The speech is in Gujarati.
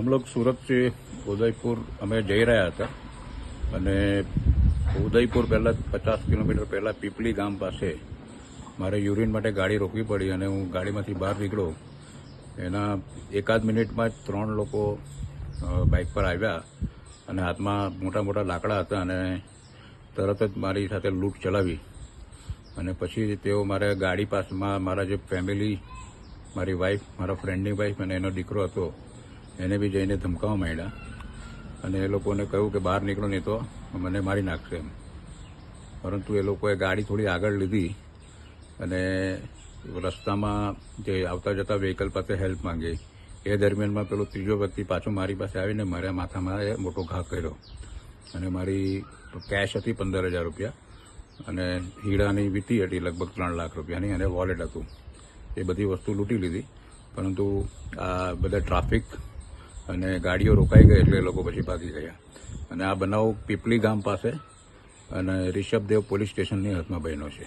हम लोग सूरत से उदयपुर અમે જઈ રહ્યા હતા અને ઉદયપુર પહેલાં 50 કિલોમીટર પહેલાં પીપળી ગામ પાસે મારે યુરિન માટે ગાડી રોકવી પડી અને હું ગાડીમાંથી બહાર નીકળ્યો. એના એકાદ મિનિટમાં જ 3 લોકો બાઇક પર આવ્યા અને હાથમાં મોટા મોટા લાકડા હતા અને તરત જ મારી સાથે લૂંટ ચલાવી. અને પછી તેઓ મારા ગાડી પાસમાં મારા જે ફેમિલી, મારી વાઈફ, મારા ફ્રેન્ડની વાઈફ અને એનો દીકરો હતો એને બી જઈને ધમકાવવા માંડ્યા અને એ લોકોને કહ્યું કે બહાર નીકળો નહીં તો મને મારી નાખશે એમ. પરંતુ એ લોકોએ ગાડી થોડી આગળ લીધી અને રસ્તામાં જે આવતા જતા વ્હીકલ પાસે હેલ્પ માંગી. એ દરમિયાનમાં પેલો ત્રીજો વ્યક્તિ પાછો મારી પાસે આવીને મારા માથામાં મોટો ઘા કર્યો અને મારી કેશ હતી 15,000 રૂપિયા અને હીરાની વીંટી હતી લગભગ 3 લાખ રૂપિયાની અને વોલેટ હતું. એ બધી વસ્તુ લૂંટી લીધી. પરંતુ આ બધા ટ્રાફિક અને ગાડીઓ રોકાઈ ગઈ એટલે એ લોકો પછી ભાગી ગયા. અને આ બનાવ પીપળી ગામ પાસે અને રિષભદેવ પોલીસ સ્ટેશનની હદમાં બન્યો છે.